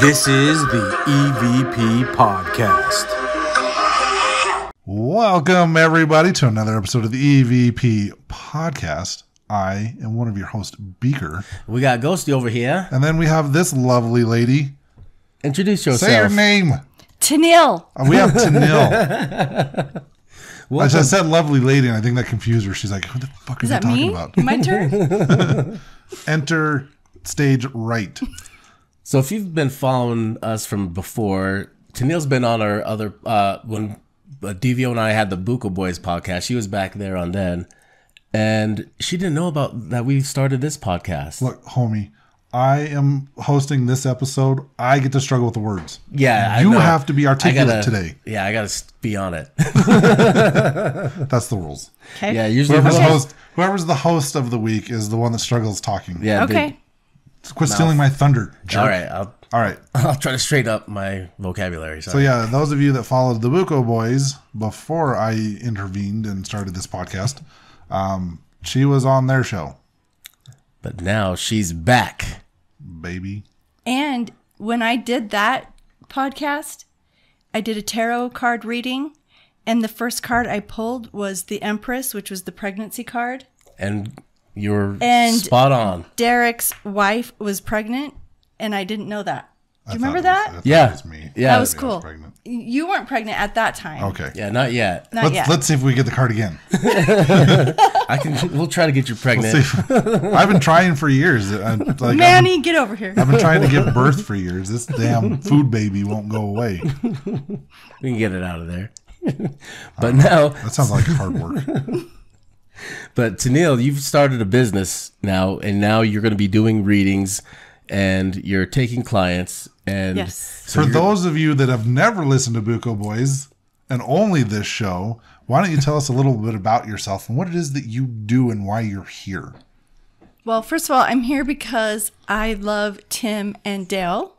This is the EVP Podcast. Welcome, everybody, to another episode of the EVP Podcast. I am one of your hosts, Beaker. We got Ghosty over here. And then we have this lovely lady. Introduce yourself. Say your name. Teneal. We have Teneal. I just said lovely lady, and I think that confused her. She's like, what the fuck are you talking about? My turn? Enter stage right. So if you've been following us from before, Teneal's been on our other, when DVO and I had the Buko Boys podcast, she was back there on then. And she didn't know about that we started this podcast. Look, homie, I am hosting this episode. I get to struggle with the words. Yeah, you have to be articulate today. Yeah, I gotta be on it. That's the rules. Okay. Yeah, usually whoever's the host of the week is the one that struggles talking. Yeah. Okay. Quit stealing my thunder, jerk. All right. I'll try to straighten up my vocabulary. Sorry. So yeah, those of you that followed the Buko Boys before I intervened and started this podcast, she was on their show. But now she's back. Baby. And when I did that podcast, I did a tarot card reading, and the first card I pulled was the Empress, which was the pregnancy card. And you're And spot on. Derek's wife was pregnant, and I didn't know that. Do you remember that? I thought Yeah. it was me. Yeah. That was Maybe I was cool. pregnant. You weren't pregnant at that time. Okay. Yeah, not yet. Not yet. Let's see if we get the card again. We'll try to get you pregnant. I've been trying for years. Manny, get over here. I've been trying to give birth for years. This damn food baby won't go away. We can get it out of there. But now, That sounds like hard work. but Teneal, you've started a business now, and now you're going to be doing readings, and you're taking clients. And Yes. so For those of you that have never listened to Buko Boys and only this show, why don't you tell us a little bit about yourself and what it is that you do and why you're here? Well, first of all, I'm here because I love Tim and Dale.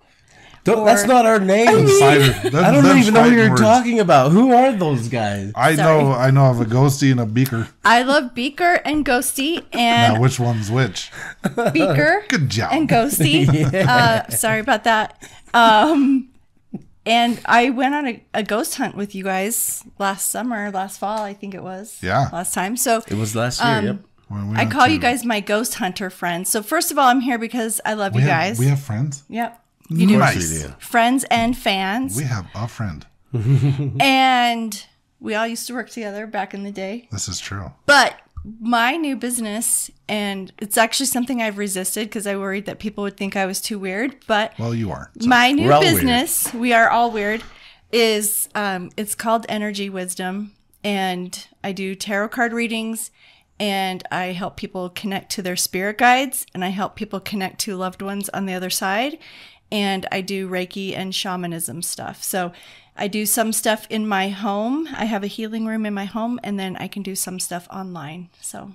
that's not our names. I don't even know who you're talking about. Who are those guys? I know of a Ghosty and a Beaker. I love Beaker and Ghosty, and Now, which one's which? Beaker Good job. and Ghosty. Sorry about that. And I went on a ghost hunt with you guys last fall, I think it was. Yeah. Last time. So It was last year. Yep. When we I went call to- you guys my ghost hunter friends. So first of all, I'm here because I love you guys. We have friends? Yep. You do. Nice. Friends and fans. We have a friend. And we all used to work together back in the day. This is true. But my new business, and it's actually something I've resisted because I worried that people would think I was too weird. But Well, you are. So. my new We're all business, we are all weird, is it's called Energy Wisdom. And I do tarot card readings, and I help people connect to their spirit guides, and I help people connect to loved ones on the other side. And I do Reiki and shamanism stuff. So I do some stuff in my home. I have a healing room in my home, and then I can do some stuff online. So,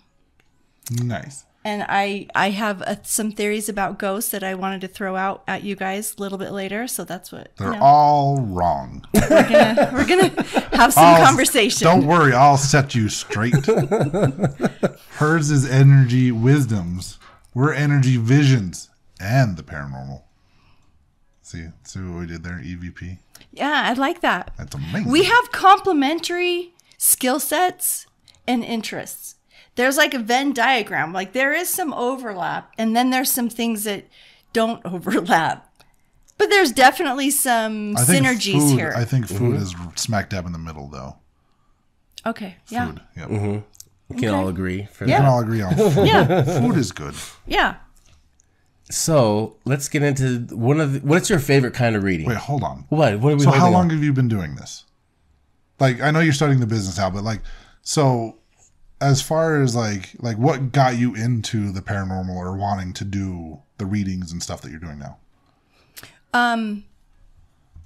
Nice. and I have some theories about ghosts that I wanted to throw out at you guys a little bit later. So that's what They're all wrong. we're gonna have some conversation. Don't worry, I'll set you straight. Hers is energy wisdoms. We're energy visions and the paranormal. See what we did there, EVP? Yeah, I like that. That's amazing. We have complementary skill sets and interests. There's like a Venn diagram. Like there is some overlap, and then there's some things that don't overlap. But there's definitely some synergies food, here. I think food is smack dab in the middle, though. Okay. Yeah. Food. Yep. We can all agree. We can all agree on food. Yeah. Food is good. Yeah. So let's get into what's your favorite kind of reading? Wait, hold on. What are we So how holding long on? have you been doing this? Like, I know you're starting the business now, but so as far as like what got you into the paranormal or wanting to do the readings and stuff that you're doing now?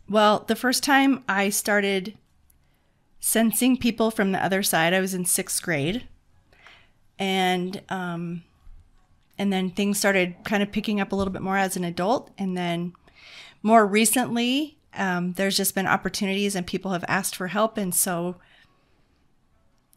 Well, the first time I started sensing people from the other side, I was in 6th grade. And then things started kind of picking up a little bit more as an adult. And then more recently, there's just been opportunities and people have asked for help. And so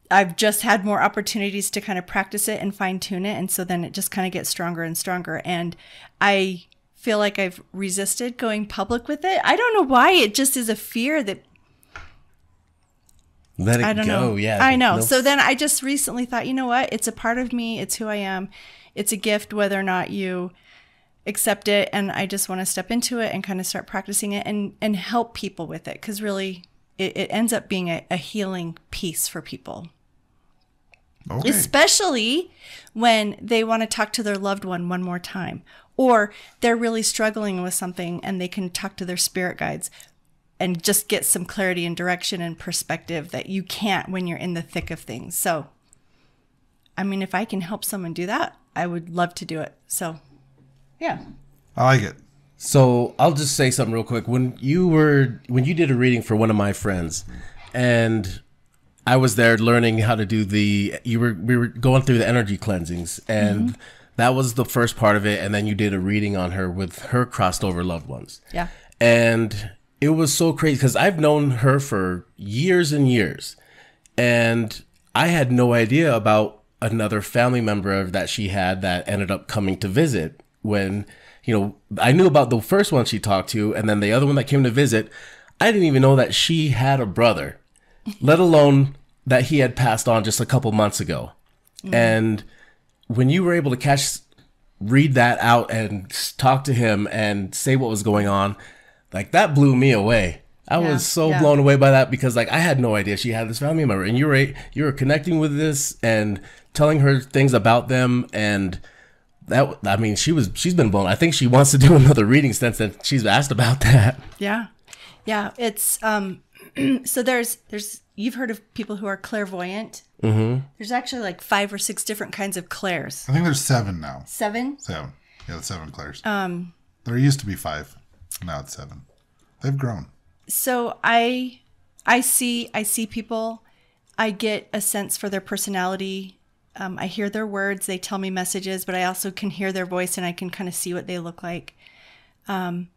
I've just had more opportunities to kind of practice it and fine tune it. And so then it just kind of gets stronger and stronger. And I feel like I've resisted going public with it. I don't know why. It just is a fear that Let it I don't go. know. Yeah. I know. No- So then I just recently thought, you know what? It's a part of me. It's who I am. It's a gift, whether or not you accept it. And I just want to step into it and kind of start practicing it and help people with it. Because really, it ends up being a healing piece for people. Okay. Especially when they want to talk to their loved one more time. Or they're really struggling with something and they can talk to their spirit guides and just get some clarity and direction and perspective that you can't when you're in the thick of things. So, I mean, if I can help someone do that, I would love to do it. So, yeah. I like it. So I'll just say something real quick. When you did a reading for one of my friends, and I was there learning how to do we were going through the energy cleansings, and that was the first part of it. And then you did a reading on her with her crossed over loved ones. Yeah. And it was so crazy because I've known her for years and years, and I had no idea about another family member that she had that ended up coming to visit. When, I knew about the first one she talked to, and then the other one that came to visit, I didn't even know that she had a brother, let alone that he had passed on just a couple months ago. And when you were able to read that out and talk to him and say what was going on, like, that blew me away. I was so blown away by that because, like, I had no idea she had this family member, and you were connecting with this and telling her things about them, and that, I mean, she's been blown. I think she wants to do another reading since that she's asked about that. Yeah. Yeah. It's, so there's, you've heard of people who are clairvoyant. Mm-hmm. There's actually like 5 or 6 different kinds of clairs. I think there's 7 now. 7? 7. Yeah, the 7 clairs. There used to be 5. Now it's 7. They've grown. So I see people. I get a sense for their personality. I hear their words. They tell me messages, but I also can hear their voice and I can kind of see what they look like. And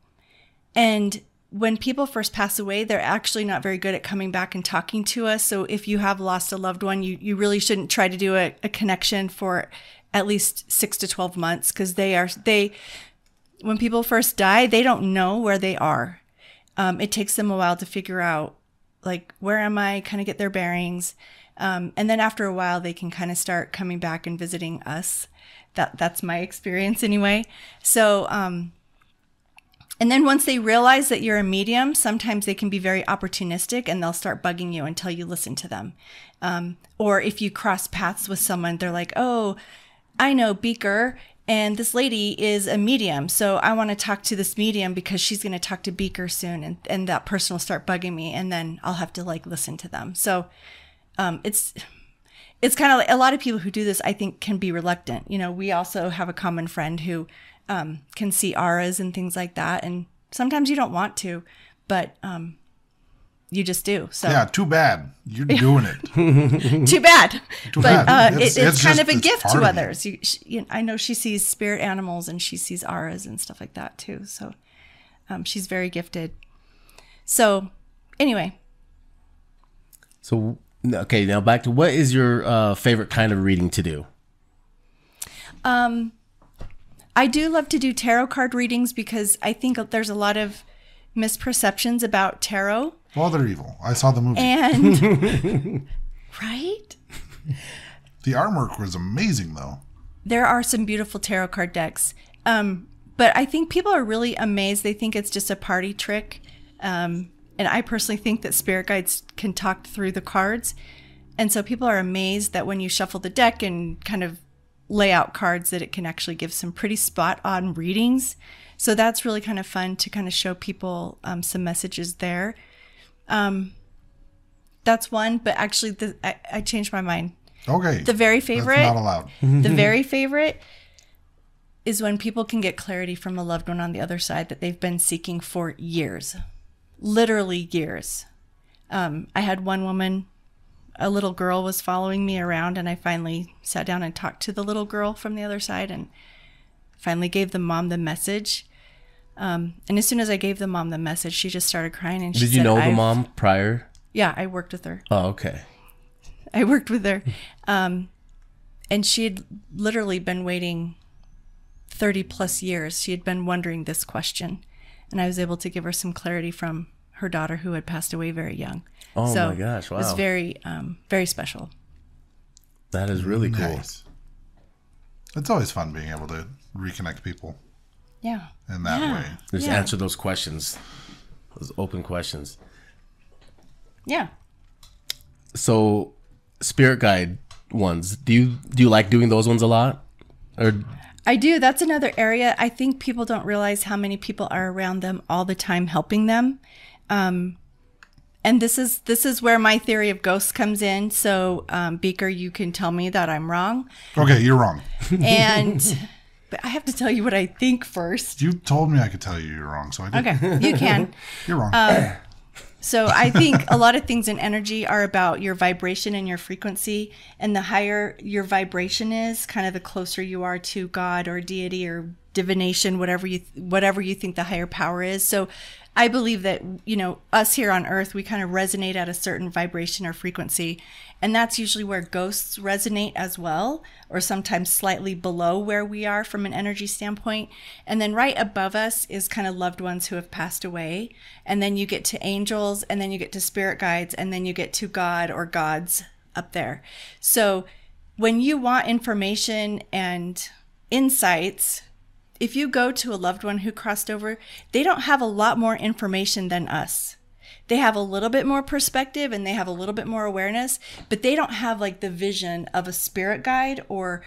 when people first pass away, they're actually not very good at coming back and talking to us. So if you have lost a loved one, you really shouldn't try to do a connection for at least 6 to 12 months, because when people first die, they don't know where they are. It takes them a while to figure out, like, where am I, kind of get their bearings. And then after a while, they can kind of start coming back and visiting us. That's my experience anyway. So, and then once they realize that you're a medium, sometimes they can be very opportunistic and they'll start bugging you until you listen to them. Or if you cross paths with someone, they're like, oh, I know Beaker, and this lady is a medium, so I want to talk to this medium because she's going to talk to Beaker soon, and that person will start bugging me, and then I'll have to like listen to them. So it's kind of like, a lot of people who do this, I think, can be reluctant. We also have a common friend who can see auras and things like that, and sometimes you don't want to, but you just do. So yeah, too bad. You're doing it. Too bad. Too but bad. It's kind of a gift part to of others. I know she sees spirit animals and she sees auras and stuff like that too. So she's very gifted. So anyway. So, okay, now back to, what is your favorite kind of reading to do? I do love to do tarot card readings because I think there's a lot of misperceptions about tarot. Well, they're evil. I saw the movie. And right? The artwork was amazing, though. There are some beautiful tarot card decks. But I think people are really amazed. They think it's just a party trick. And I personally think that spirit guides can talk through the cards. And so people are amazed that when you shuffle the deck and kind of lay out cards, that it can actually give some pretty spot on readings. So that's really kind of fun to kind of show people some messages there. That's one, but actually I changed my mind. Okay. The very favorite. That's not allowed. The very favorite is when people can get clarity from a loved one on the other side that they've been seeking for years. Literally years. I had one woman, a little girl was following me around, and I finally sat down and talked to the little girl from the other side and finally gave the mom the message. And as soon as I gave the mom the message, she just started crying. And she Did you know the mom prior? Yeah, I worked with her. Oh, okay. I worked with her. And she had literally been waiting 30 plus years. She had been wondering this question, and I was able to give her some clarity from her daughter who had passed away very young. Oh So my gosh! Wow, it was very, very special. that is really cool. Nice. It's always fun being able to reconnect people Yeah. in that way. Just Yeah. answer those questions, those open questions. Yeah. So, spirit guide ones. Do you like doing those ones a lot? Or I do. That's another area. I think people don't realize how many people are around them all the time helping them. And this is where my theory of ghosts comes in. So, Beaker, you can tell me that I'm wrong. Okay, you're wrong. But I have to tell you what I think first. You told me I could tell you you're wrong, so I did. Okay, you can. You're wrong. So I think a lot of things in energy are about your vibration and your frequency. And the higher your vibration is, kind of the closer you are to God or deity or divination, whatever you think the higher power is. So I believe that, us here on Earth, we kind of resonate at a certain vibration or frequency. And that's usually where ghosts resonate as well, or sometimes slightly below where we are from an energy standpoint. And then right above us is kind of loved ones who have passed away. And then you get to angels, and then you get to spirit guides, and then you get to God or gods up there. So when you want information and insights, if you go to a loved one who crossed over, they don't have a lot more information than us. They have a little bit more perspective and they have a little bit more awareness, but they don't have like the vision of a spirit guide or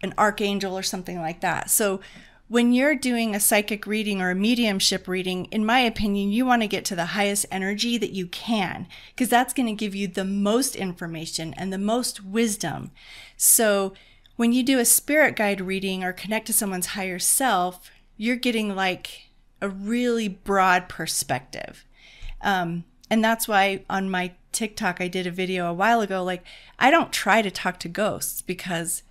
an archangel or something like that. So when you're doing a psychic reading or a mediumship reading, in my opinion, you want to get to the highest energy that you can, because that's going to give you the most information and the most wisdom. So when you do a spirit guide reading or connect to someone's higher self, you're getting like a really broad perspective. And that's why on my TikTok, I did a video a while ago, like I don't try to talk to ghosts because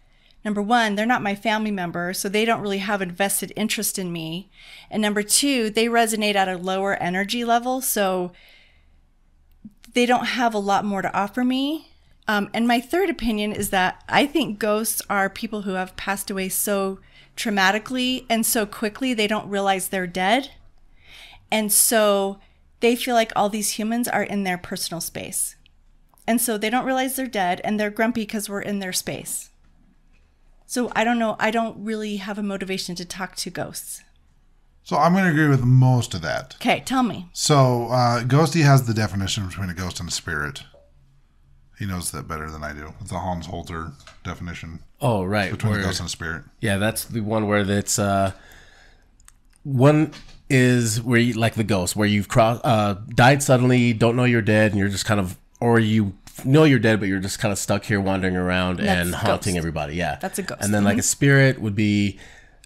number one, they're not my family member, so they don't really have a vested interest in me. And number two, they resonate at a lower energy level, so they don't have a lot more to offer me. And my third opinion is that I think ghosts are people who have passed away so traumatically and so quickly they don't realize they're dead. And so they feel like all these humans are in their personal space. And so they don't realize they're dead and they're grumpy because we're in their space. So I don't know. I don't really have a motivation to talk to ghosts. So I'm going to agree with most of that. Okay, tell me. So Ghosty has the definition between a ghost and a spirit. He knows that better than I do. It's the Hans Holzer definition Oh, right. between a where- ghost and a spirit. Yeah, that's the one where it's one is where you, like the ghost, where you've died suddenly, don't know you're dead, and you're just kind of, or you know you're dead, but you're just kind of stuck here wandering around and haunting ghost. everybody. Yeah, That's a ghost. And then like a spirit would be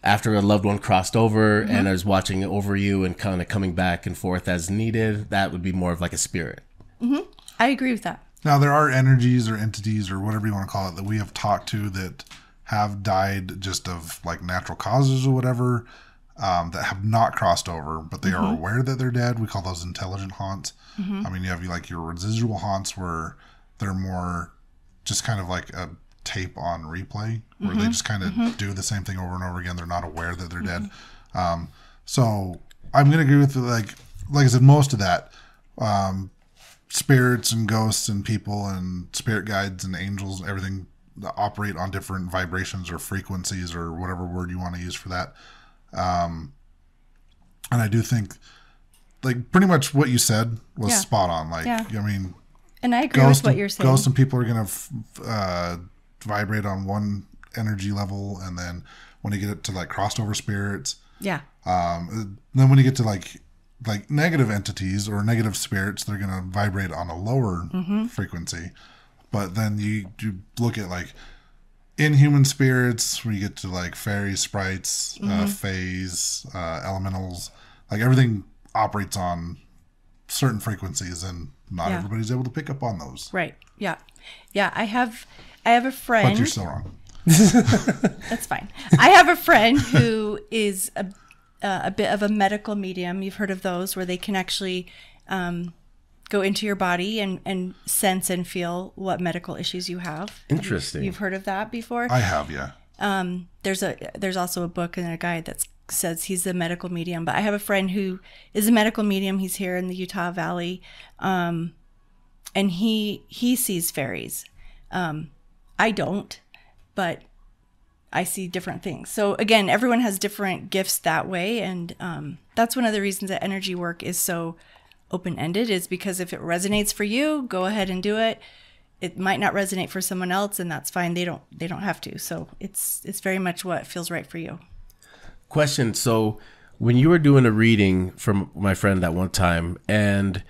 after a loved one crossed over and is watching over you and kind of coming back and forth as needed. That would be more of like a spirit. I agree with that. Now, there are energies or entities or whatever you want to call it that we have talked to that have died just of like natural causes or whatever, that have not crossed over, but they are aware that they're dead. We call those intelligent haunts. I mean, you have like your residual haunts where they're more just kind of like a tape on replay where they just kind of do the same thing over and over again. They're not aware that they're dead. So I'm going to agree with like I said, most of that. Spirits and ghosts and people and spirit guides and angels and everything that operate on different vibrations or frequencies or whatever word you want to use for that. And I do think like pretty much what you said was spot on. Like, I mean, and I agree with what you're saying. Ghosts and people are going to vibrate on one energy level. And then when you get it to like crossed over spirits, Yeah. then when you get to like negative entities or negative spirits, they're going to vibrate on a lower frequency. But then you look at like inhuman spirits where you get to like fairies, sprites, fays, elementals, like everything operates on certain frequencies and not everybody's able to pick up on those. Right. Yeah. Yeah. I have a friend. But you're still wrong. That's fine. I have a friend who is a bit of a medical medium. You've heard of those where they can actually go into your body and sense and feel what medical issues you have. Interesting. You've heard of that before? I have, yeah. There's also a book and a guide that says he's a medical medium. But I have a friend who is a medical medium. He's here in the Utah Valley, and he sees fairies. I don't, but I see different things. So again, everyone has different gifts that way, and that's one of the reasons that energy work is so open-ended, is because if it resonates for you, go ahead and do it. It might not resonate for someone else, and that's fine. They don't have to. So it's very much what feels right for you. Question. So when you were doing a reading from my friend that one time, and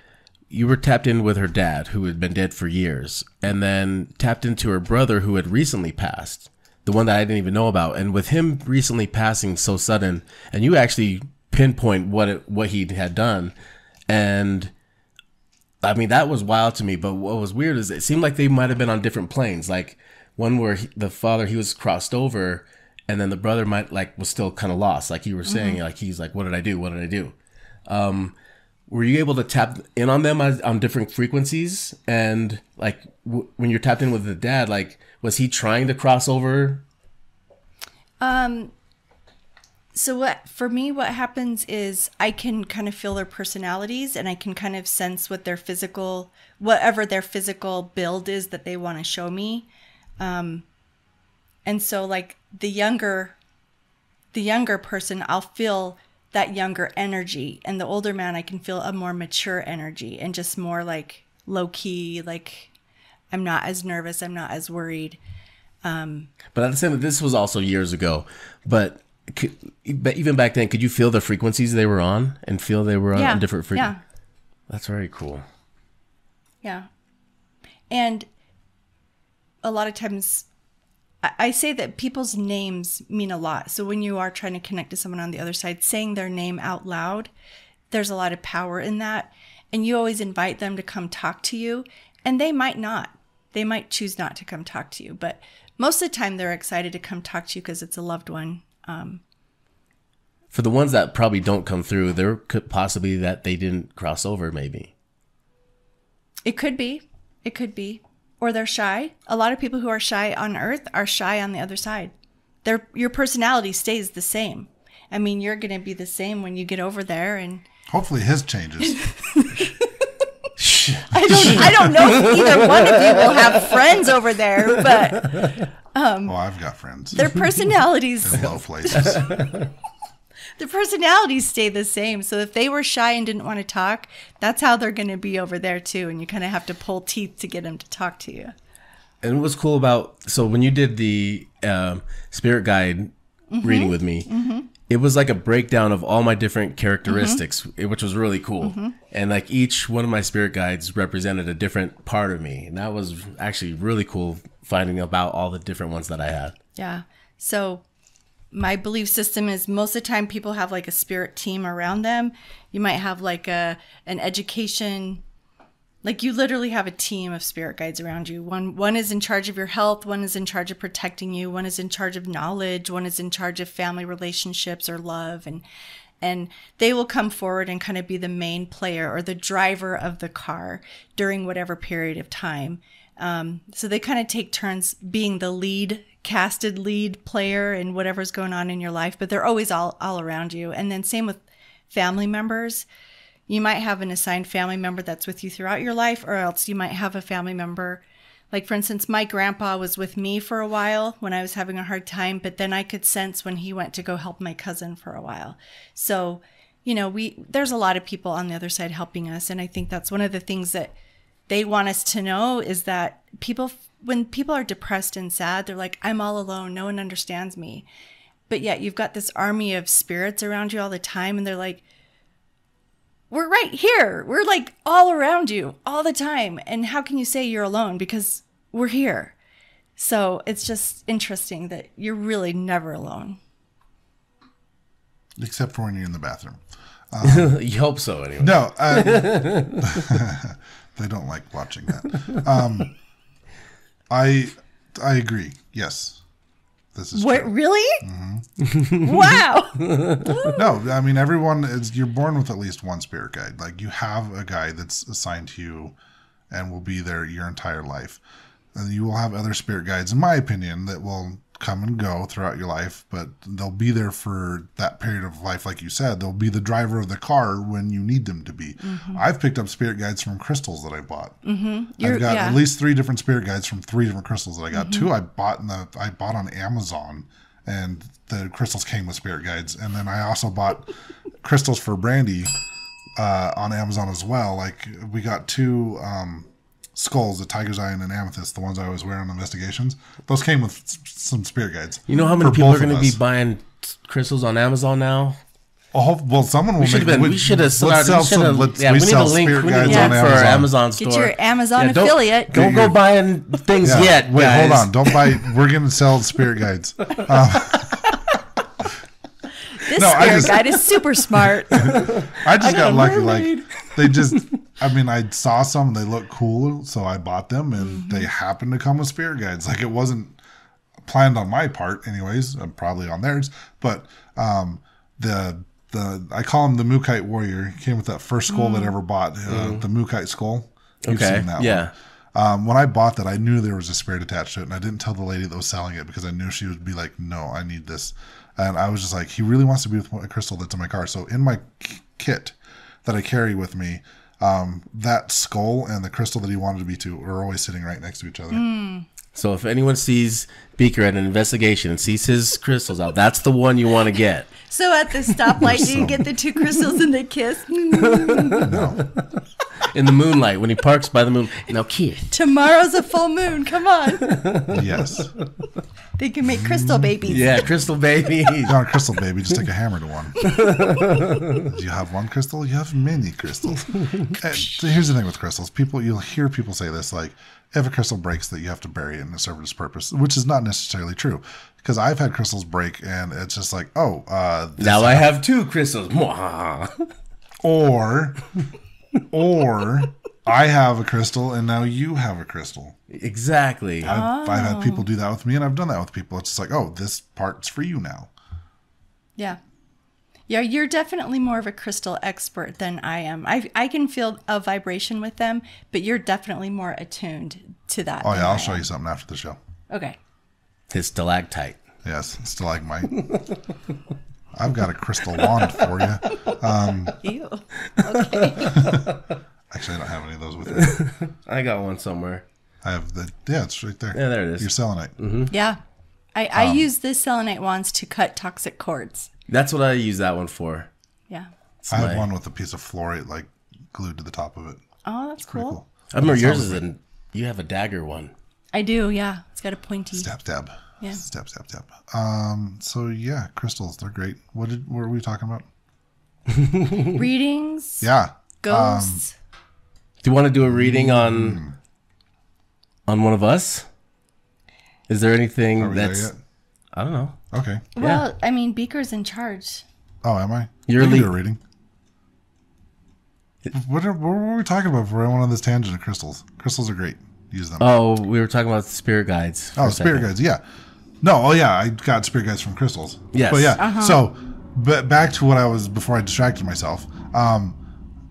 you were tapped in with her dad, who had been dead for years, and then tapped into her brother, who had recently passed, the one that I didn't even know about. And with him recently passing so sudden, and you actually pinpoint what he had done, and I mean, that was wild to me. But what was weird is it seemed like they might have been on different planes. Like one where the father, he was crossed over, and then the brother was still kind of lost. Like you were saying, like he's like, what did I do? What did I do? Were you able to tap in on them on different frequencies? And like when you're tapped in with the dad, like was he trying to cross over? So what happens is I can kind of feel their personalities, and I can kind of sense whatever their physical build is that they want to show me. And so like the younger person, I'll feel that younger energy, and the older man, I can feel a more mature energy and just more like low key. Like I'm not as nervous. I'm not as worried. But at the same time, this was also years ago, but even back then, could you feel the frequencies they were on and feel they were on different frequencies? Yeah. That's very cool. Yeah. And a lot of times I say that people's names mean a lot. So when you are trying to connect to someone on the other side, saying their name out loud, there's a lot of power in that. And you always invite them to come talk to you, and they might not. They might choose not to come talk to you, but most of the time they're excited to come talk to you because it's a loved one. For the ones that probably don't come through, there could possibly that they didn't cross over, maybe. It could be. Or they're shy. A lot of people who are shy on Earth are shy on the other side. Your personality stays the same. I mean, you're going to be the same when you get over there, and hopefully his changes. I don't know if either one of you will have friends over there, but I've got friends. Their personalities in low places. The personalities stay the same. So if they were shy and didn't want to talk, that's how they're going to be over there too. And you kind of have to pull teeth to get them to talk to you. And what's cool so when you did the spirit guide reading with me, it was like a breakdown of all my different characteristics, which was really cool. And like each one of my spirit guides represented a different part of me. And that was actually really cool, finding about all the different ones that I had. Yeah. So my belief system is most of the time people have like a spirit team around them. You might have like an education, like you literally have a team of spirit guides around you. One is in charge of your health. One is in charge of protecting you. One is in charge of knowledge. One is in charge of family relationships or love. And they will come forward and kind of be the main player or the driver of the car during whatever period of time. So they kind of take turns being the casted lead player in whatever's going on in your life, but they're always all around you. And then same with family members. You might have an assigned family member that's with you throughout your life, or else you might have a family member. Like, for instance, my grandpa was with me for a while when I was having a hard time, but then I could sense when he went to go help my cousin for a while. So, there's a lot of people on the other side helping us. And I think that's one of the things that they want us to know is that when people are depressed and sad, they're like, I'm all alone. No one understands me. But yet you've got this army of spirits around you all the time. And they're like, we're right here. We're like all around you all the time. And how can you say you're alone? Because we're here. So it's just interesting that you're really never alone. Except for when you're in the bathroom. You hope so, anyway. No. They don't like watching that. I agree. Yes. This is what, true. Really? Wow. No, I mean, you're born with at least one spirit guide. Like, you have a guide that's assigned to you and will be there your entire life. And you will have other spirit guides, in my opinion, that will come and go throughout your life, but they'll be there for that period of life. Like you said, they'll be the driver of the car when you need them to be. Mm-hmm. I've picked up spirit guides from crystals that I bought. Mm-hmm. I've got at least 3 different spirit guides from 3 different crystals that I got. Mm-hmm. 2 I bought on Amazon, and the crystals came with spirit guides. And then I also bought crystals for Brandy on Amazon as well. Like, we got 2 skulls, the tiger's eye and an amethyst, the ones I always wear on investigations. Those came with some spirit guides. You know how many for people both are going of to be us. buying crystals on Amazon now? Oh, well, someone will We should have been. We should have started. we we need a sell link. spirit We need a guides link on for our Amazon. Amazon store. Get your Amazon don't- affiliate. Don't go buying things Yeah. yet. Wait, guys. hold on. Don't buy. We're going to sell spirit guides. This No, I spirit just- guide is super smart. I just got got a lucky. mermaid. Like, they just, I mean, I saw some, they looked cool, so I bought them, and they happened to come with spirit guides. Like, it wasn't planned on my part, anyways, probably on theirs, but the I call him the Mookite Warrior. He came with that first skull that I ever bought, the Mookite skull. You've Okay. seen that Yeah. one. When I bought that, I knew there was a spirit attached to it, and I didn't tell the lady that was selling it because I knew she would be like, "No, I need this," and I was just like, "He really wants to be with a crystal that's in my car." So in my kit that I carry with me, that skull and the crystal that he wanted to be to are always sitting right next to each other. So if anyone sees Beaker at an investigation and sees his crystals out, that's the one you want to get. So at the stoplight, do you get the 2 crystals and they kiss? No, In the moonlight, when he parks by the moon. Now, kiss. Tomorrow's a full moon. Come on. yes, They can make crystal babies. Yeah, crystal baby. you want a crystal, baby? Just take a hammer to one. Do you have one crystal? You have many crystals. So here's the thing with crystals. You'll hear people say this, like, if a crystal breaks, that you have to bury it in a service purpose, which is not necessarily true. Because I've had crystals break, and it's just like, Now I have 2 crystals. Mwah. or I have a crystal, and now you have a crystal. Exactly. I've had people do that with me, and I've done that with people. It's just like, oh, this part's for you now. Yeah. Yeah, you're definitely more of a crystal expert than I am. I can feel a vibration with them, but you're definitely more attuned to that. Oh, than yeah, I'll I show am. you something after the show. Okay. His stalactite. Yes, stalagmite. I've got a crystal wand for you. Ew. Okay. Actually, I don't have any of those with me. I got one somewhere. I have it's right there. Yeah, there it is. Your selenite. Yeah. I use the selenite wands to cut toxic cords. That's what I use that one for. Yeah. I have my- one with a piece of fluorite like glued to the top of it. Oh, that's Pretty cool. cool. I remember That yours sounds is you have a dagger one. I do, yeah. It's got a pointy. Stab, stab. Yeah. Stab, stab, stab. So yeah, crystals, they're great. What were we talking about? Readings, Yeah. ghosts. Do you want to do a reading on one of us? Is there anything Are we there that's yet? I don't know. Okay. Well, I mean, Beaker's in charge. Oh, am I? You're We can do lead- a reading. What were we talking about before I went on this tangent of crystals? Crystals are great. Use them. Oh, we were talking about spirit guides. for Oh, a spirit second. guides, yeah. No, oh yeah, I got spirit guides from crystals. Yes. But yeah, so but back to what I was before I distracted myself.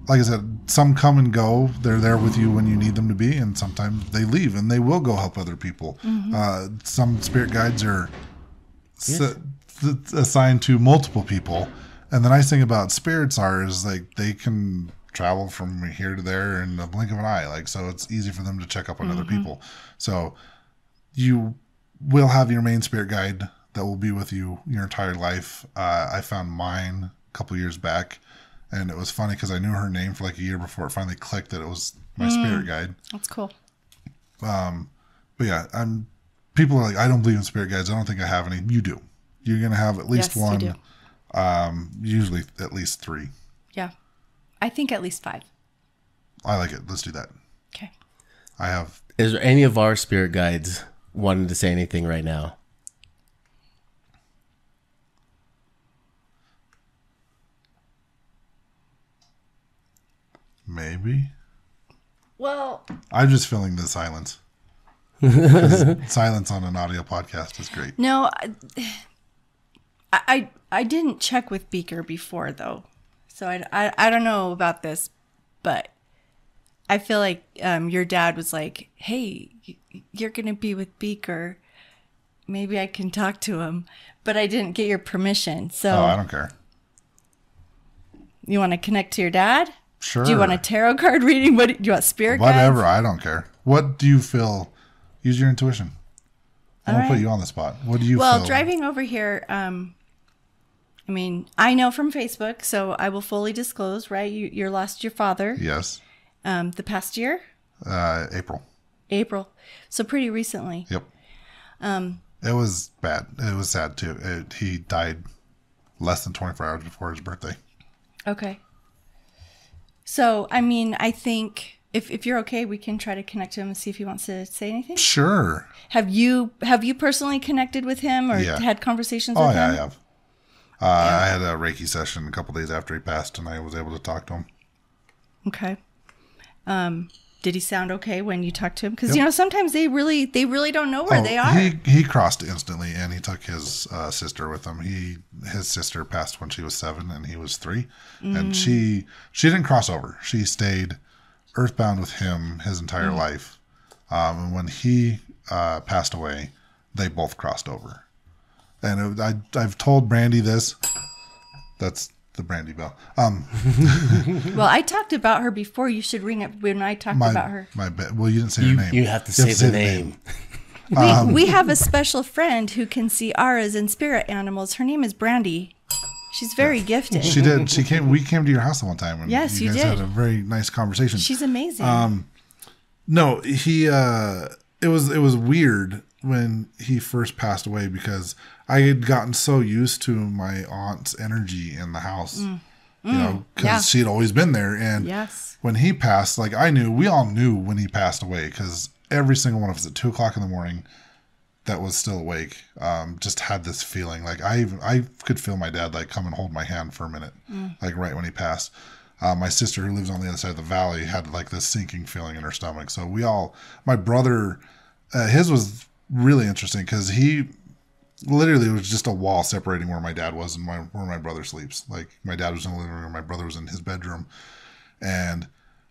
Like I said, some come and go. They're there with you when you need them to be, and sometimes they leave and they will go help other people. Some spirit guides are assigned to multiple people, and the nice thing about spirits is like they can travel from here to there in the blink of an eye. Like, so it's easy for them to check up on other people. So you will have your main spirit guide that will be with you your entire life. I found mine a couple years back, and it was funny because I knew her name for like a year before it finally clicked that it was my spirit guide. That's cool. But yeah, people are like, I don't believe in spirit guides. I don't think I have any. You do. You're gonna have at least Yes, you one. do. Usually at least 3. Yeah. I think at least 5. I like it. Let's do that. Okay. I have. Is there any of our spirit guides wanting to say anything right now? Maybe. Well, I'm just feeling the silence. 'Cause silence on an audio podcast is great. no, I didn't check with Beaker before though, so I don't know about this, but I feel like your dad was like, "Hey, you're gonna be with Beaker," maybe I can talk to him, but I didn't get your permission. So Oh, I don't care. you want to connect to your dad? Sure. Do you want a tarot card reading? What do you want? Spirit guides? Whatever. I don't care. What do you feel? Use your intuition. I'm going to put you on the spot. What do you feel? Well, driving over here, I mean, I know from Facebook, so I will fully disclose, right? You lost your father. Yes. The past year? April. So pretty recently. Yep. It was bad. It was sad too. He died less than 24 hours before his birthday. Okay. So, I mean, I think if you're okay, we can try to connect to him and see if he wants to say anything. Sure. Have you personally connected with him or had conversations with him? Oh, yeah, I have. I had a Reiki session a couple days after he passed, and I was able to talk to him. Okay. Did he sound okay when you talked to him? Because, you know, sometimes they really don't know where they are. He crossed instantly, and he took his sister with him. His sister passed when she was 7, and he was 3. And she didn't cross over. She stayed earthbound with him his entire life. And when he passed away, they both crossed over. And I've told Brandy this. That's the Brandy bell. Well, I talked about her before. You should ring it when I talked about her. Well, you didn't say her name. You have to say the name. We have a special friend who can see auras and spirit animals. Her name is Brandy. She's very gifted. She did. We came to your house one time, and yes, you guys did. had a very nice conversation. She's amazing. No, it was weird when he first passed away because I had gotten so used to my aunt's energy in the house, you know, because she had always been there. And when he passed, like we all knew when he passed away because every single one of us at 2:00 in the morning that was still awake just had this feeling. Like I could feel my dad like come and hold my hand for a minute, like right when he passed. My sister who lives on the other side of the valley had like this sinking feeling in her stomach. So my brother, his was really interesting because he literally was just a wall separating where my dad was and where my brother sleeps. Like my dad was in the living room, my brother was in his bedroom. And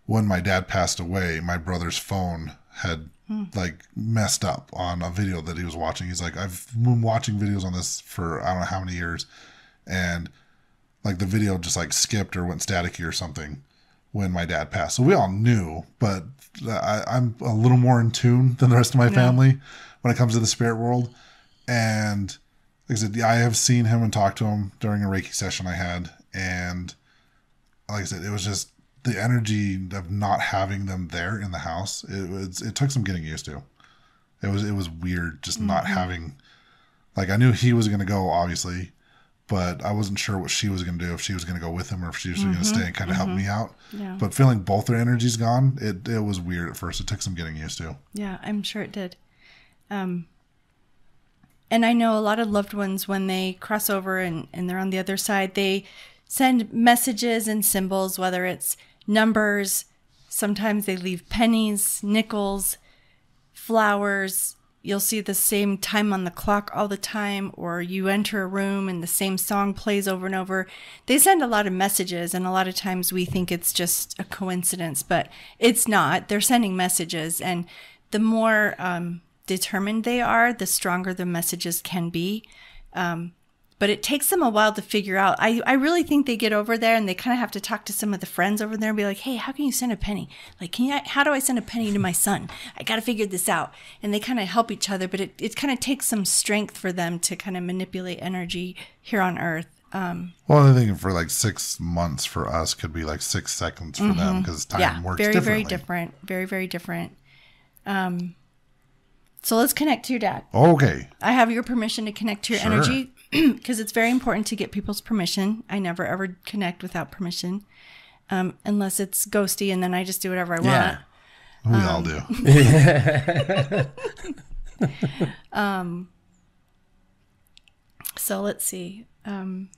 when my dad passed away, my brother's phone had like messed up on a video that he was watching. He's like, I've been watching videos on this for I don't know how many years. And like the video just like skipped or went staticky or something when my dad passed. So we all knew, but I'm a little more in tune than the rest of my family when it comes to the spirit world. And like I said, I have seen him and talked to him during a Reiki session I had. And like I said, it was just the energy of not having them there in the house. It took some getting used to. It was weird just not having, like I knew he was going to go obviously, but I wasn't sure what she was going to do, if she was going to go with him or if she was going to stay and kind of help me out. Yeah. But feeling both their energies gone, it was weird at first. It took some getting used to. Yeah, I'm sure it did. And I know a lot of loved ones, when they cross over and they're on the other side, they send messages and symbols, whether it's numbers, sometimes they leave pennies, nickels, flowers. You'll see the same time on the clock all the time, or you enter a room and the same song plays over and over. They send a lot of messages, and a lot of times we think it's just a coincidence, but it's not. They're sending messages, and the more determined they are, the stronger the messages can be. But it takes them a while to figure out. I really think they get over there and they kind of have to talk to some of the friends over there and be like, hey, how can you send a penny? Like, how do I send a penny to my son? I got to figure this out. And they kind of help each other, but it kind of takes some strength for them to kind of manipulate energy here on Earth. Well, I'm thinking for like 6 months for us could be like 6 seconds for them because time works very, differently. very different. Very, very different. So let's connect to your dad. Okay. I have your permission to connect to your energy because it's very important to get people's permission. I never ever connect without permission unless it's ghosty, and then I just do whatever I want. We all do. So let's see. And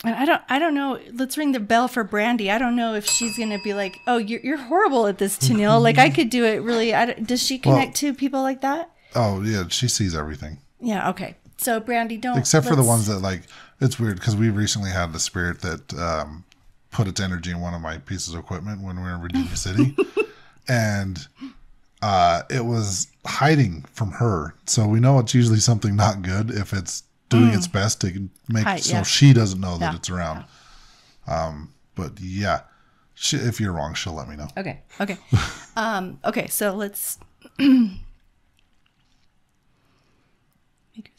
I don't know. Let's ring the bell for Brandy. I don't know if she's gonna be like, "Oh, you're horrible at this, Teneal." Like I could do it really. Does she connect to people like that? Oh yeah, she sees everything. Yeah. Okay. So Brandy, except for the ones that like. It's weird because we recently had the spirit that put its energy in one of my pieces of equipment when we were in Virginia City, and it was hiding from her. So we know it's usually something not good if it's doing its best to make Hide, so yeah. she doesn't know that Yeah. it's around. But yeah, if you're wrong, she'll let me know. Okay. Okay, so let's.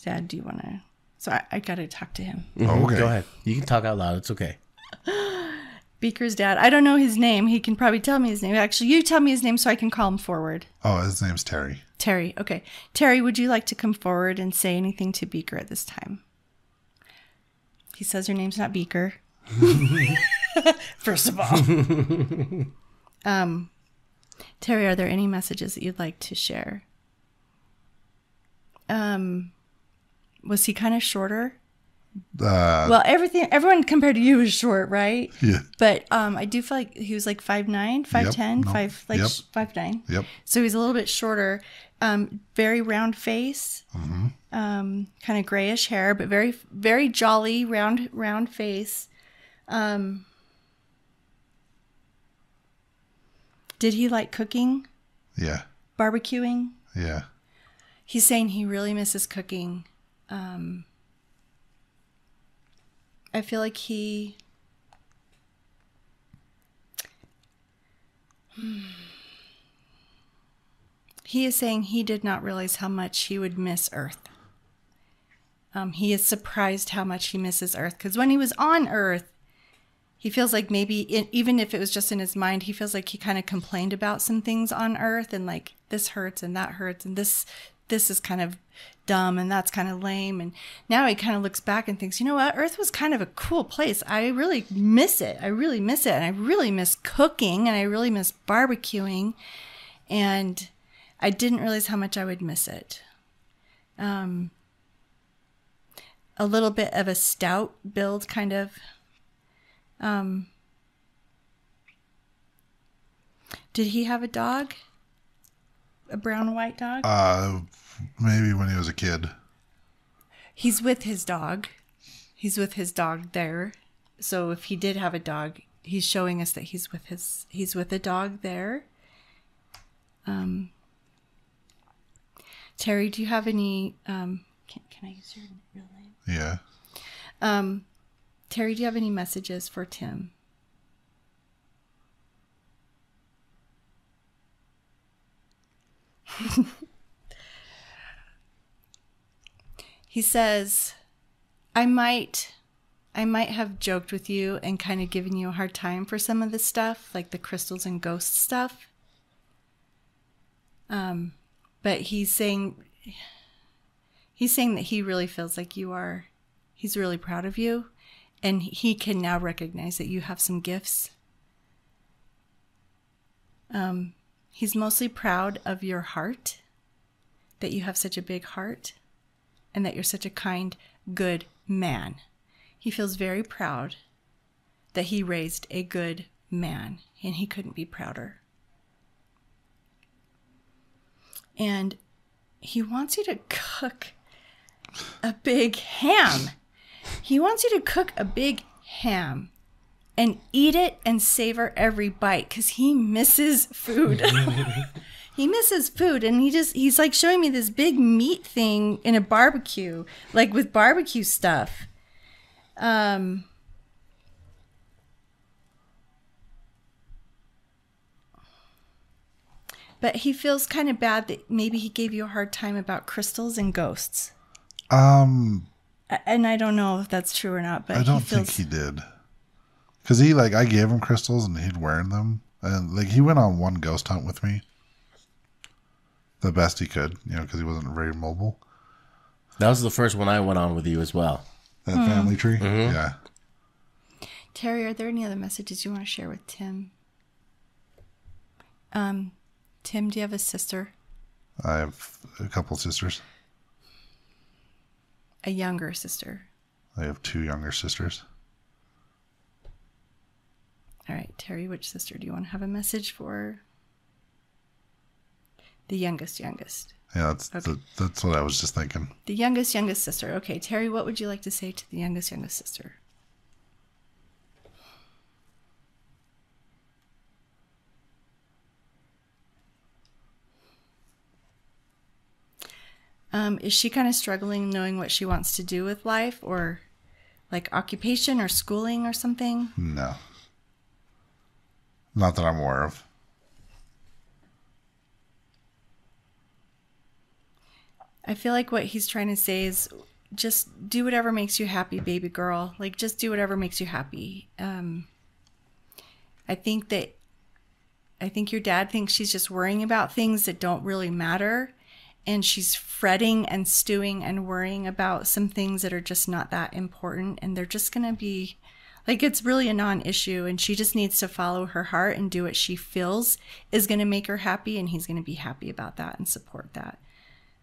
Dad, do you want to? So I got to talk to him. Oh, okay. Go ahead. You can talk out loud. It's okay. Beaker's dad. I don't know his name. He can probably tell me his name. Actually, you tell me his name so I can call him forward. Oh, his name's Terry. Terry. Okay. Terry, would you like to come forward and say anything to Beaker at this time? He says your name's not Beaker. First of all. Terry, are there any messages that you'd like to share? Was he kind of shorter? Well, everyone compared to you is short, right? Yeah. But I do feel like he was like 5'9", 5'10", no, 5'9". Yep. So he's a little bit shorter. Very round face. Kind of grayish hair, but very, very jolly, round face. Did he like cooking? Yeah. Barbecuing? Yeah. He's saying he really misses cooking. I feel like he is saying he did not realize how much he would miss Earth. He is surprised how much he misses Earth, because when he was on Earth, he feels like maybe even if it was just in his mind, he feels like he kind of complained about some things on Earth and like this hurts and that hurts and this is kind of dumb and that's kind of lame. And now he kind of looks back and thinks, you know what? Earth was kind of a cool place. I really miss it. I really miss it. And I really miss cooking and I really miss barbecuing. And I didn't realize how much I would miss it. A little bit of a stout build, kind of. Did he have a dog? A brown and white dog? Maybe when he was a kid. He's with his dog. He's with his dog there. So if he did have a dog, he's showing us that he's with a dog there. Terry, do you have any can I use your real name? Yeah. Terry, do you have any messages for Tim? He says, I might have joked with you and kind of given you a hard time for some of this stuff, like the crystals and ghost stuff. But he's saying that he really feels like he's really proud of you, and he can now recognize that you have some gifts. He's mostly proud of your heart, that you have such a big heart, and that you're such a kind, good man. He feels very proud that he raised a good man, and he couldn't be prouder. And he wants you to cook a big ham. He wants you to cook a big ham and eat it and savor every bite, because he misses food. He misses food, and he's like showing me this big meat thing in a barbecue, like with barbecue stuff. But he feels kind of bad that maybe he gave you a hard time about crystals and ghosts. And I don't know if that's true or not, but I don't think he did. Because I gave him crystals and he'd wear them. And he went on one ghost hunt with me. The best he could, because he wasn't very mobile. That was the first one I went on with you as well. That family tree? Mm-hmm. Yeah. Terry, are there any other messages you want to share with Tim? Tim, do you have a sister? I have a couple sisters. A younger sister. I have 2 younger sisters. All right, Terry, which sister do you want to have a message for? The youngest. Yeah, Okay. that's what I was just thinking. The youngest sister. Okay, Terry, what would you like to say to the youngest sister? Is she kind of struggling knowing what she wants to do with life, or like occupation or schooling or something? No. Not that I'm aware of. I feel like what he's trying to say is just do whatever makes you happy, baby girl. Like, just do whatever makes you happy. I think your dad thinks she's just worrying about things that don't really matter. And she's fretting and stewing and worrying about some things that are just not that important. And they're just going to be like, it's really a non-issue. And she just needs to follow her heart and do what she feels is going to make her happy. And he's going to be happy about that and support that.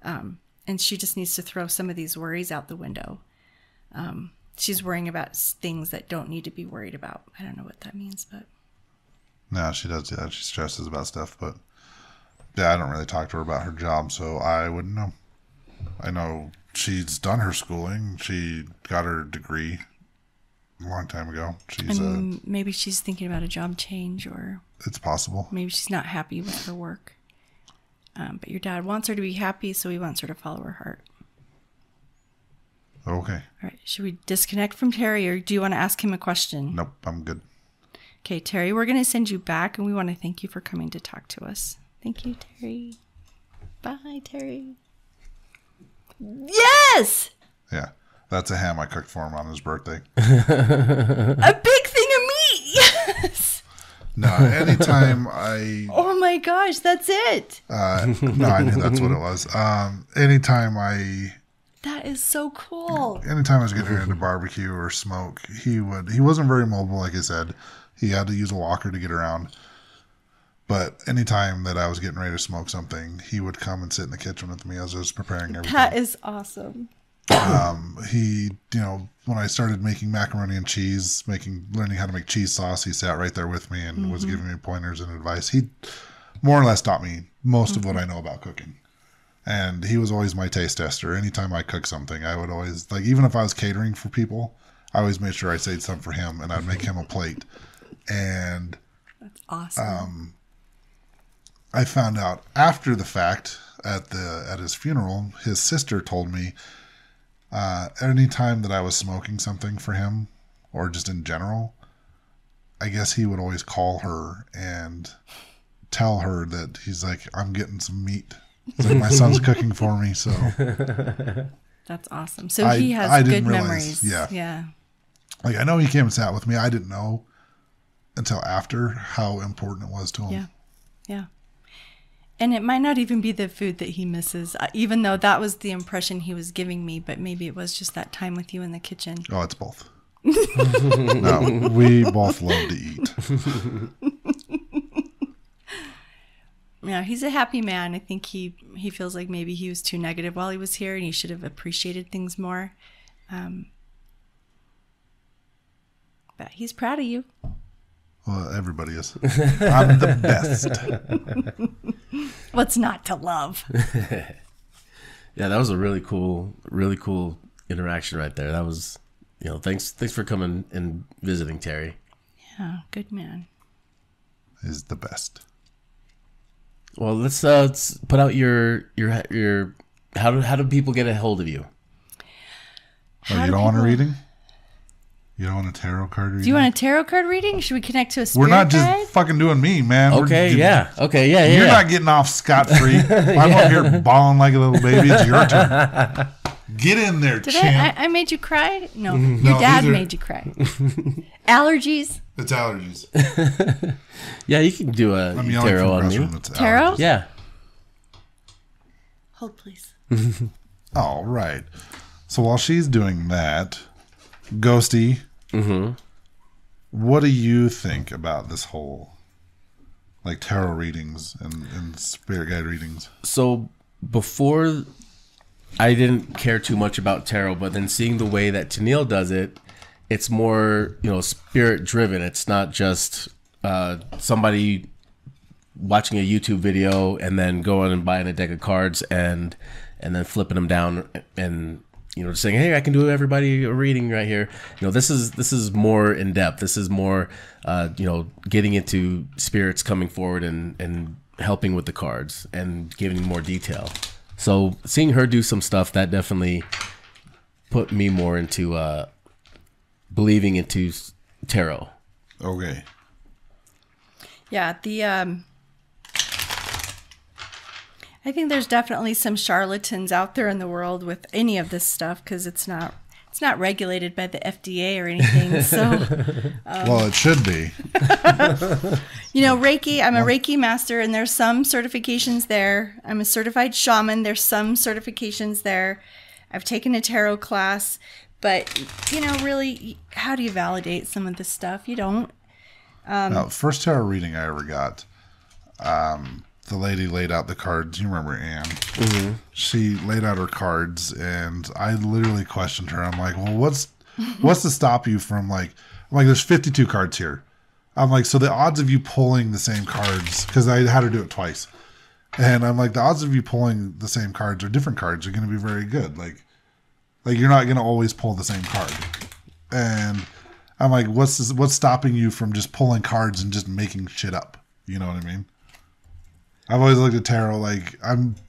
And she just needs to throw some of these worries out the window. She's worrying about things that don't need to be worried about. I don't know what that means, but. No, she does. Yeah, she stresses about stuff, but yeah, I don't really talk to her about her job, so I wouldn't know. I know she's done her schooling. She got her degree a long time ago. Maybe she's thinking about a job change, or it's possible. Maybe she's not happy with her work. But your dad wants her to be happy, so he wants her to follow her heart. Okay. All right. Should we disconnect from Terry, or do you want to ask him a question? Nope, I'm good. Okay, Terry, we're going to send you back, and we want to thank you for coming to talk to us. Thank you, Terry. Bye, Terry. Yes! Yeah, that's a ham I cooked for him on his birthday. A big thing of meat! Yes! No, anytime I... Oh my gosh, that's it! No, I knew that's what it was. Anytime I... That is so cool. Anytime I was getting into barbecue or smoke, he wasn't very mobile, like I said. He had to use a walker to get around. But anytime that I was getting ready to smoke something, he would come and sit in the kitchen with me as I was preparing everything. That is awesome. When I started making macaroni and cheese, learning how to make cheese sauce, he sat right there with me and was giving me pointers and advice. He more or less taught me most of what I know about cooking. And he was always my taste tester. Anytime I cook something, I would always, like, even if I was catering for people, I always made sure I saved some for him, and I'd make him a plate. And that's awesome. I found out after the fact at his funeral, his sister told me any time that I was smoking something for him, or just in general, I guess he would always call her and tell her that he's like, I'm getting some meat. It's like, my son's cooking for me, so. That's awesome. So he has good memories. Yeah. Like, I know he came and sat with me. I didn't know until after how important it was to him. Yeah. And it might not even be the food that he misses, even though that was the impression he was giving me, but maybe it was just that time with you in the kitchen. Oh, it's both. No, we both love to eat. Yeah, he's a happy man. I think he feels like maybe he was too negative while he was here, and he should have appreciated things more. But he's proud of you. Well, everybody is. I'm the best. What's not to love? Yeah, that was a really cool interaction right there. That was, thanks for coming and visiting, Terry. Yeah, good man. Is the best. Well, let's put out your how do people get a hold of you? Oh, you don't want a reading? You don't want a tarot card reading? Do you want a tarot card reading? Should we connect to a spirit We're not just guide? fucking doing me, man. Okay, yeah. You're not getting off scot-free. I'm over here bawling like a little baby. It's your turn. Get in there, champ. I made you cry? No, your dad made you cry. Allergies? It's allergies. Yeah, you can do a tarot on me. Tarot? Yeah. Hold, please. All right. So while she's doing that, Ghosty, what do you think about this whole tarot readings and spirit guide readings? So before, I didn't care too much about tarot, but then seeing the way that Teneal does it, it's more spirit driven. It's not just somebody watching a YouTube video and then going and buying a deck of cards and then flipping them down and saying, hey, I can do everybody a reading right here. This is more in depth. This is more getting into spirits coming forward and helping with the cards and giving more detail. So seeing her do some stuff that definitely put me more into believing into tarot. Okay. Yeah, I think there's definitely some charlatans out there in the world with any of this stuff because it's not regulated by the FDA or anything. So, Well, it should be. Reiki, I'm a Reiki master and there's some certifications there. I'm a certified shaman. There's some certifications there. I've taken a tarot class, but really, how do you validate some of this stuff? You don't. Now, first tarot reading I ever got, the lady laid out the cards. You remember Anne? Mm-hmm. She laid out her cards, and I literally questioned her. I'm like, well, what's to stop you from like, I'm like, there's 52 cards here. I'm like, so the odds of you pulling the same cards, because I had her do it twice. And I'm like, the odds of you pulling the same cards or different cards are going to be very good. Like you're not going to always pull the same card. And I'm like, what's stopping you from just pulling cards and just making shit up? You know what I mean? I've always looked at tarot like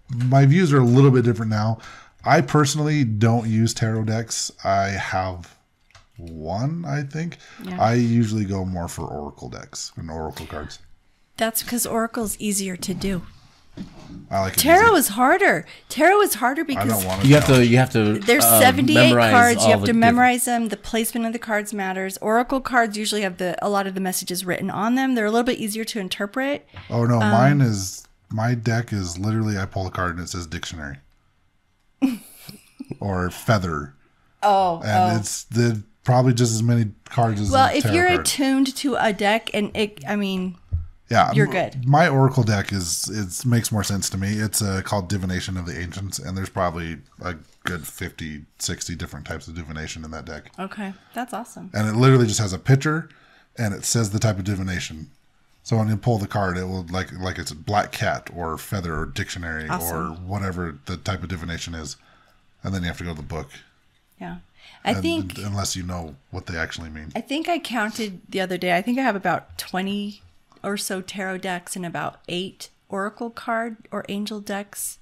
my views are a little bit different now. I personally don't use tarot decks. I have one, I think. Yeah. I usually go more for oracle decks and oracle cards. That's because oracle's easier to do. I like it. Tarot is harder. Tarot is harder because I don't want you have to. There's 78 cards. You have to memorize them. The placement of the cards matters. Oracle cards usually have a lot of the messages written on them. They're a little bit easier to interpret. Oh no, my deck is literally I pull a card and it says dictionary or feather. It's probably just as many cards as if you're attuned to a deck and you're good. My oracle deck makes more sense to me. It's called Divination of the Ancients, and there's probably a good 50, 60 different types of divination in that deck. Okay, that's awesome. And it literally just has a picture, and it says the type of divination. So when you pull the card, it will like it's a black cat or feather or dictionary or whatever the type of divination is, and then you have to go to the book. Yeah, I think unless you know what they actually mean. I think I counted the other day. I think I have about 20 or so tarot decks and about 8 oracle card or angel decks.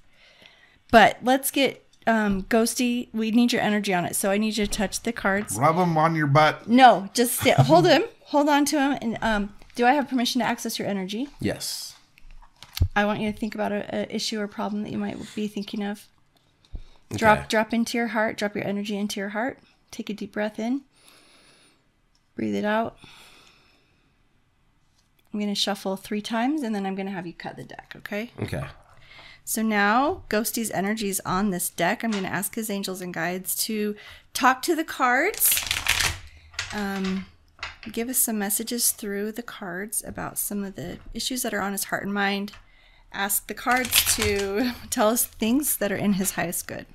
But let's get Ghosty. We need your energy on it, so I need you to touch the cards. Rub them on your butt. No, just sit. Hold on to him, and do I have permission to access your energy? Yes. I want you to think about an issue or problem that you might be thinking of. Okay. Drop into your heart. Drop your energy into your heart. Take a deep breath in. Breathe it out. I'm going to shuffle 3 times, and then I'm going to have you cut the deck, okay? Okay. So now Ghosty's energy is on this deck. I'm going to ask his angels and guides to talk to the cards. Give us some messages through the cards about some of the issues that are on his heart and mind. Ask the cards to tell us things that are in his highest good.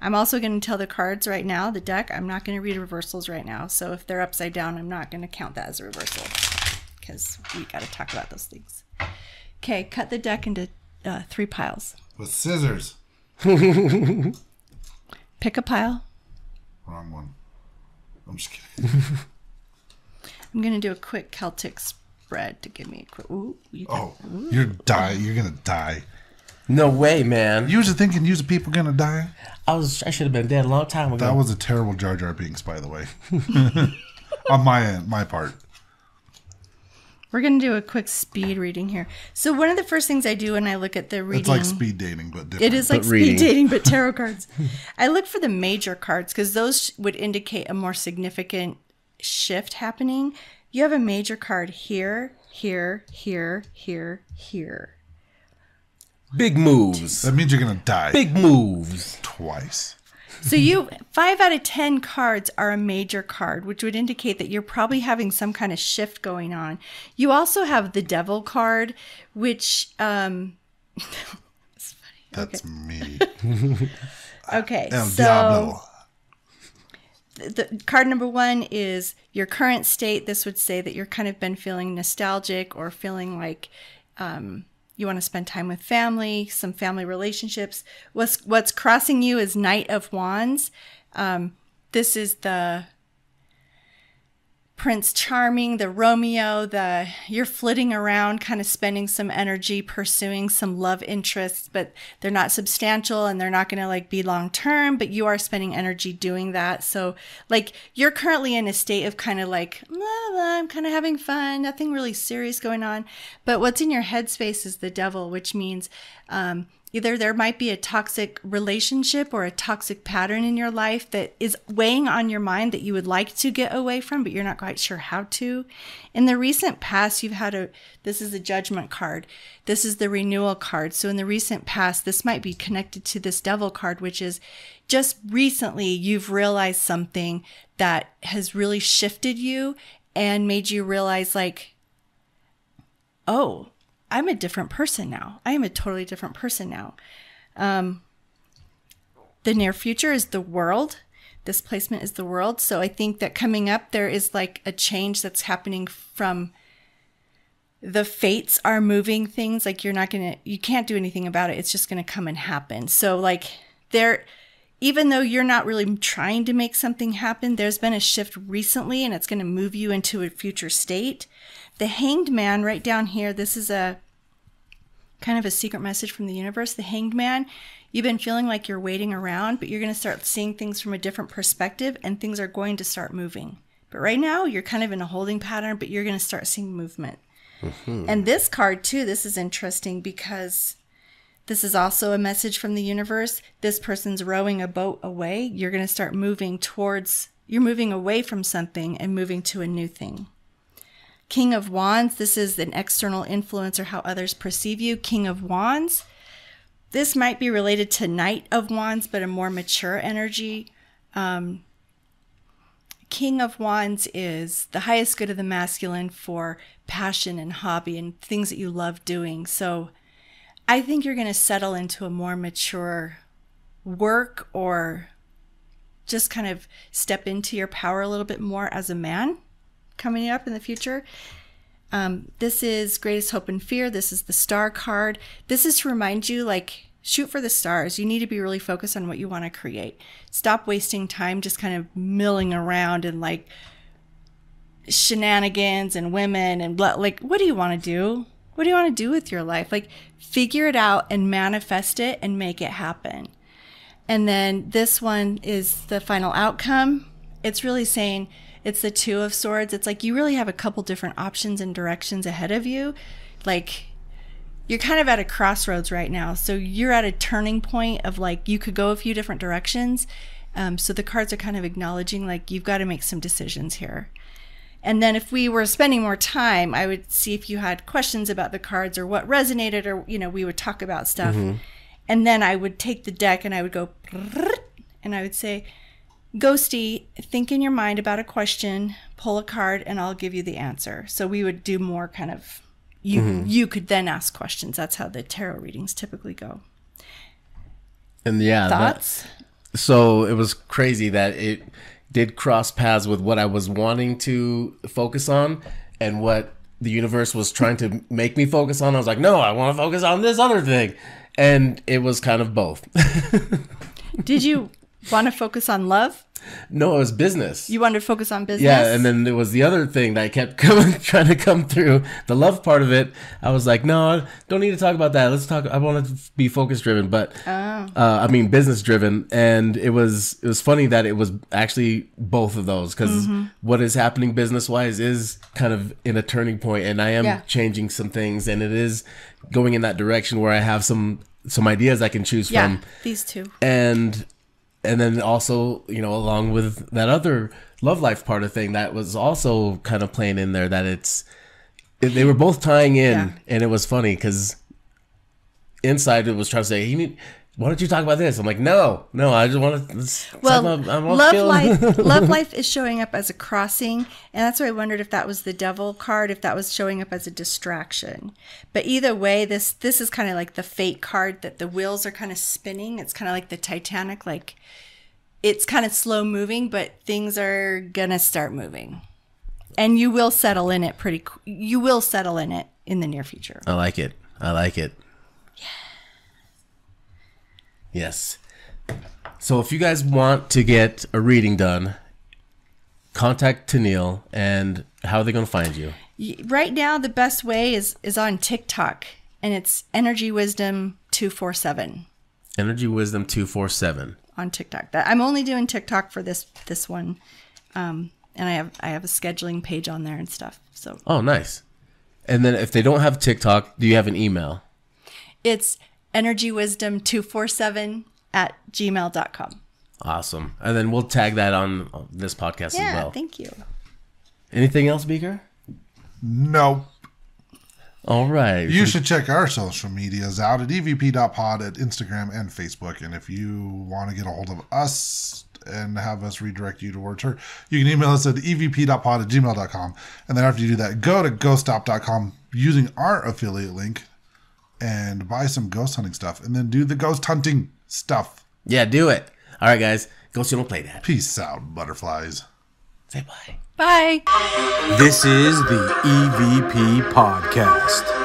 I'm also going to tell the cards right now, the deck, I'm not going to read reversals right now. So if they're upside down, I'm not going to count that as a reversal because we got to talk about those things. Okay, cut the deck into 3 piles. With scissors. Pick a pile. Wrong one. I'm just kidding. I'm going to do a quick Celtic spread to give me a quick... Ooh, you're going to die. No way, man. You was thinking you people going to die? I should have been dead a long time ago. That was a terrible Jar Jar Binks, by the way. On my part. We're going to do a quick speed reading here. So one of the first things I do when I look at the reading... It's like speed dating, but different. It is like speed dating, but tarot cards. I look for the major cards because those would indicate a more significant shift happening. You have a major card here, here, here, here, here. Big moves. That means you're going to die. Big moves. Twice. So 5 out of 10 cards are a major card, which would indicate that you're probably having some kind of shift going on. You also have the Devil card, which it's funny. That's me. Okay, El so Diablo. The card number 1 is your current state. This would say that you're kind of been feeling nostalgic or feeling like you want to spend time with family, some family relationships. What's crossing you is Knight of Wands. This is the Prince Charming, the Romeo, you're flitting around, kind of spending some energy pursuing some love interests, but they're not substantial and they're not going to like be long term, but you are spending energy doing that. So like you're currently in a state of kind of like, I'm kind of having fun, nothing really serious going on. But what's in your headspace is the devil, which means either there might be a toxic relationship or a toxic pattern in your life that is weighing on your mind that you would like to get away from, but you're not quite sure how to. In the recent past, this is the Judgment card. This is the Renewal card. So in the recent past, this might be connected to this Devil card, which is just recently you've realized something that has really shifted you and made you realize like, oh, I'm a different person now. I am a totally different person now. The near future is the World. This placement is the World. So I think that coming up, there is like a change that's happening from the fates are moving things. Like you can't do anything about it. It's just going to come and happen. So like even though you're not really trying to make something happen, there's been a shift recently and it's going to move you into a future state. The Hanged Man right down here, this is a kind of a secret message from the universe. The Hanged Man, you've been feeling like you're waiting around, but you're going to start seeing things from a different perspective and things are going to start moving. But right now you're kind of in a holding pattern, but you're going to start seeing movement. Mm-hmm. And this card too, this is interesting because this is also a message from the universe. This person's rowing a boat away. You're going to start you're moving away from something and moving to a new thing. King of Wands, this is an external influence or how others perceive you. King of Wands, this might be related to Knight of Wands, but a more mature energy. King of Wands is the highest good of the masculine for passion and hobby and things that you love doing. So I think you're going to settle into a more mature work or just kind of step into your power a little bit more as a man coming up in the future. This is Greatest Hope and Fear. This is the Star card. This is to remind you, like, shoot for the stars. You need to be really focused on what you want to create. Stop wasting time just kind of milling around and like shenanigans and women and blah. Like, what do you want to do? What do you want to do with your life? Like, figure it out and manifest it and make it happen. And then this one is the final outcome. It's really saying, it's the Two of Swords. It's like you really have a couple different options and directions ahead of you. Like you're kind of at a crossroads right now. So you're at a turning point of like you could go a few different directions. So the cards are kind of acknowledging like you've got to make some decisions here. And then if we were spending more time, I would see if you had questions about the cards or what resonated or, we would talk about stuff. Mm-hmm. And then I would take the deck and I would go and I would say, Ghosty, think in your mind about a question, pull a card, and I'll give you the answer. So we would do more kind of, you could then ask questions. That's how the tarot readings typically go. And yeah. Thoughts? So it was crazy that it did cross paths with what I was wanting to focus on and what the universe was trying to make me focus on. I was like, no, I want to focus on this other thing. And it was kind of both. Did you want to focus on love? No, it was business. You wanted to focus on business? Yeah, and then there was the other thing that kept trying to come through. The love part of it, I was like, no, I don't need to talk about that. Let's talk. I want to be focus driven, but business driven. And it was funny that it was actually both of those because what is happening business wise is kind of in a turning point, and I am changing some things, and it is going in that direction where I have some ideas I can choose from. Yeah, these two. And then also, along with that other love life part of thing that was also kind of playing in there, that they were both tying in, and it was funny because inside it was trying to say, why don't you talk about this? I'm like, no, I just want to. Love life is showing up as a crossing, and that's why I wondered if that was the Devil card, if that was showing up as a distraction. But either way, this is kind of like the Fate card, that the wheels are kind of spinning. It's kind of like the Titanic, like it's kind of slow moving, but things are gonna start moving, and you will settle in it You will settle in it in the near future. I like it. Yes. So if you guys want to get a reading done, contact Teneal, and how are they going to find you? Right now, the best way is on TikTok, and it's Energy Wisdom 247 Energy Wisdom 247 on TikTok. I'm only doing TikTok for this one, and I have a scheduling page on there and stuff. So. Oh, nice. And then if they don't have TikTok, do you have an email? It's energywisdom247@gmail.com. Awesome. And then we'll tag that on this podcast as well. Yeah, thank you. Anything else, Beaker? Nope. All right. You should check our social medias out at evp.pod at Instagram and Facebook. And if you want to get a hold of us and have us redirect you towards her, you can email us at evp.pod@gmail.com. And then after you do that, go to ghoststop.com using our affiliate link and buy some ghost hunting stuff. And then do the ghost hunting stuff. Yeah, do it. All right, guys. Go see don't play that. Peace out, butterflies. Say bye. Bye. This is the EVP Podcast.